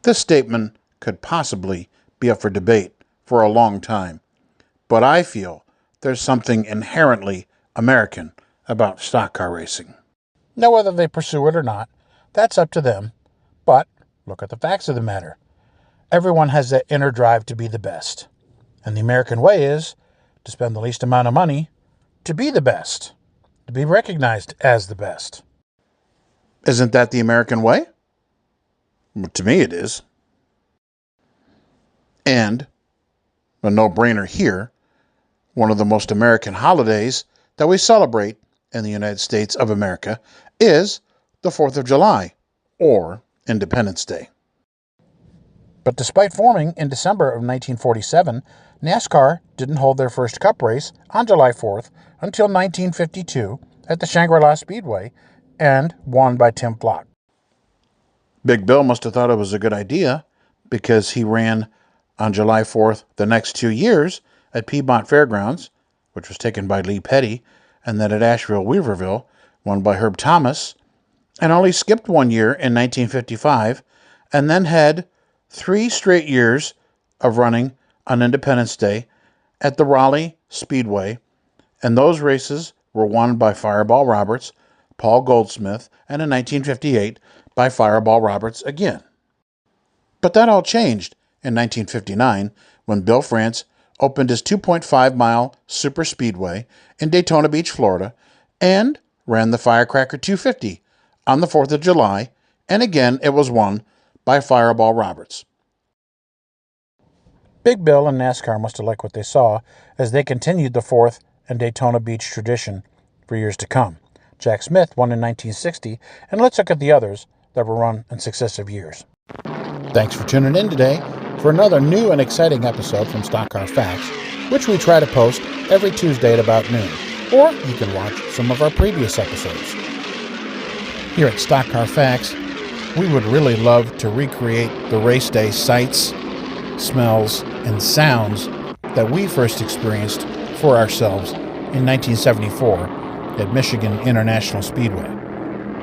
This statement could possibly be up for debate for a long time, but I feel there's something inherently American about stock car racing. Now, whether they pursue it or not, that's up to them, but look at the facts of the matter. Everyone has that inner drive to be the best, and the American way is to spend the least amount of money to be the best, to be recognized as the best. Isn't that the American way? Well, to me, it is. And, a no-brainer here, one of the most American holidays that we celebrate in the United States of America is the 4th of July, or Independence Day. But despite forming in December of 1947, NASCAR didn't hold their first Cup race on July 4th until 1952 at the Shangri-La Speedway, and won by Tim Flock. Big Bill must have thought it was a good idea, because he ran on July 4th the next 2 years at Piedmont Fairgrounds, which was taken by Lee Petty, and then at Asheville-Weaverville, won by Herb Thomas, and only skipped 1 year in 1955, and then had 3 straight years of running on Independence Day at the Raleigh Speedway, and those races were won by Fireball Roberts, Paul Goldsmith, and in 1958 by Fireball Roberts again. But that all changed in 1959 when Bill France opened his 2.5-mile super speedway in Daytona Beach, Florida, and ran the Firecracker 250 on the 4th of July, and again it was won by Fireball Roberts. Big Bill and NASCAR must have liked what they saw as they continued the 4th and Daytona Beach tradition for years to come. Jack Smith won in 1960, and let's look at the others that were run in successive years. Thanks for tuning in today for another new and exciting episode from Stock Car Facts, which we try to post every Tuesday at about noon, or you can watch some of our previous episodes. Here at Stock Car Facts, we would really love to recreate the race day sights, smells, and sounds that we first experienced for ourselves in 1974 at Michigan International Speedway.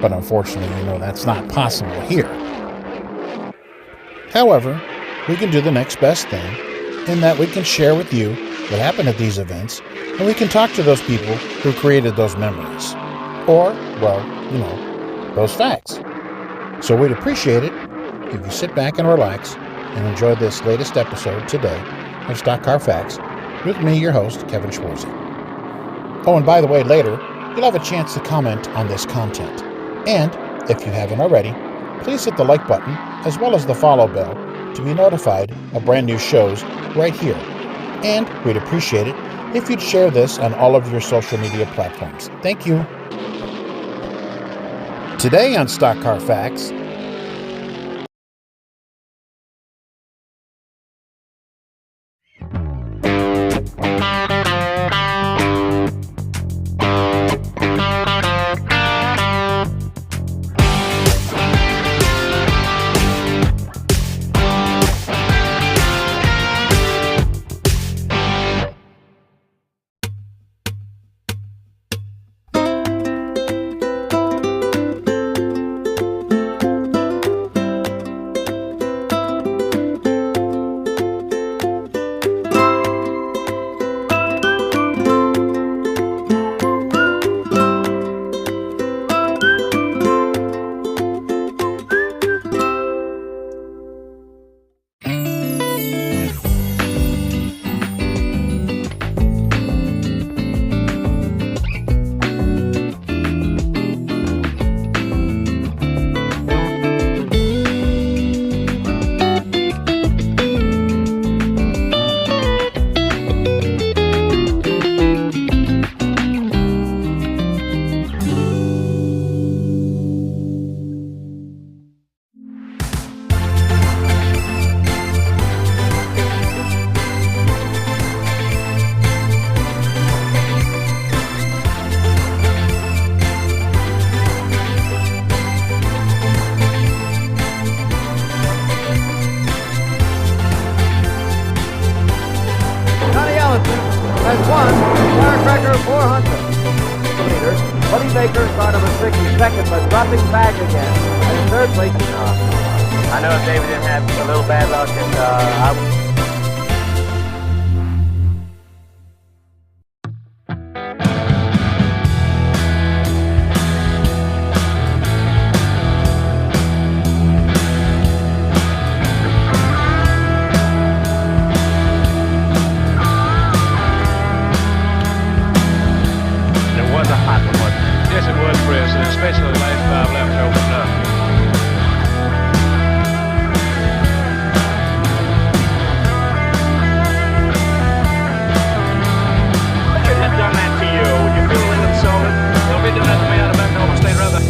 But unfortunately, that's not possible here. However, we can do the next best thing in that we can share with you what happened at these events, and we can talk to those people who created those memories. Or, those facts. So we'd appreciate it if you sit back and relax and enjoy this latest episode today of Stock Car Facts with me, your host, Kevin Schwarzy. Oh, and by the way, later, you'll have a chance to comment on this content. And, if you haven't already, please hit the like button as well as the follow bell to be notified of brand new shows right here. And we'd appreciate it if you'd share this on all of your social media platforms. Thank you. Today on Stock Car Facts, has won Firecracker 400 meters. Buddy Baker started with 62nd, but dropping back again. And in third place, I know if David didn't have a little bad luck, and It was a hot one, wasn't it? Yes, it was, Chris, and especially the last 5 laps opened up. Who had done that to you? Would you feel a little insulted? Don't be doing that to me out of Oklahoma State, rather.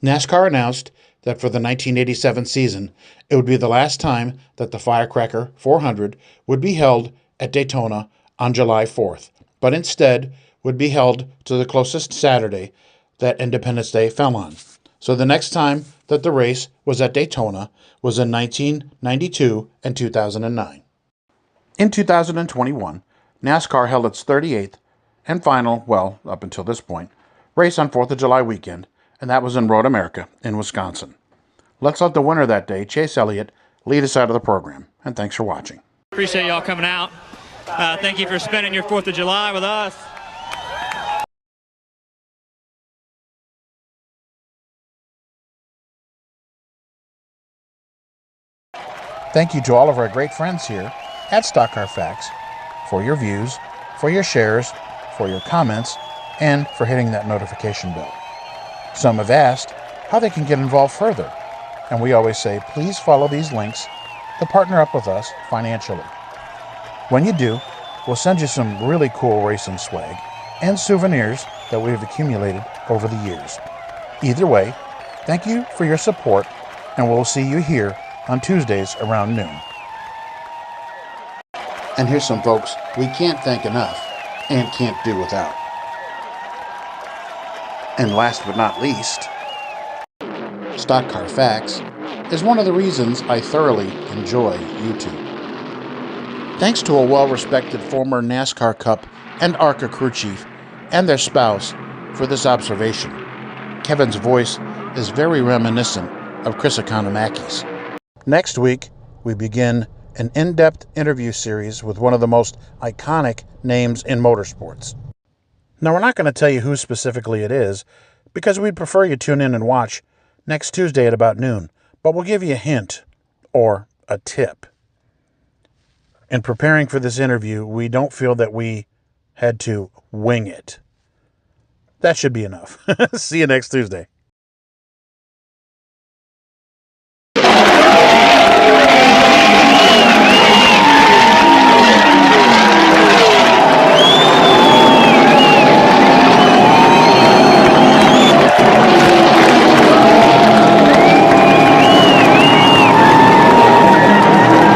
NASCAR announced that for the 1987 season, it would be the last time that the Firecracker 400 would be held at Daytona on July 4th, but instead would be held to the closest Saturday that Independence Day fell on. So the next time that the race was at Daytona was in 1992 and 2009. In 2021, NASCAR held its 38th and final, well, up until this point, race on 4th of July weekend, and that was in Road America in Wisconsin. Let's let the winner that day, Chase Elliott, lead us out of the program, and thanks for watching. Appreciate y'all coming out. Thank you for spending your 4th of July with us. Thank you to all of our great friends here at Stock Car Facts for your views, for your shares, for your comments, and for hitting that notification bell. Some have asked how they can get involved further, and we always say, please follow these links to partner up with us financially. When you do, we'll send you some really cool racing swag and souvenirs that we've accumulated over the years. Either way, thank you for your support, and we'll see you here on Tuesdays around noon. And here's some folks we can't thank enough and can't do without. And last but not least, Stock Car Facts is one of the reasons I thoroughly enjoy YouTube. Thanks to a well-respected former NASCAR Cup and ARCA crew chief and their spouse for this observation. Kevin's voice is very reminiscent of Chris Economakis. Next week, we begin an in-depth interview series with one of the most iconic names in motorsports. Now, we're not going to tell you who specifically it is, because we'd prefer you tune in and watch next Tuesday at about noon, but we'll give you a hint, or a tip. In preparing for this interview, we don't feel that we had to wing it. That should be enough. See you next Tuesday.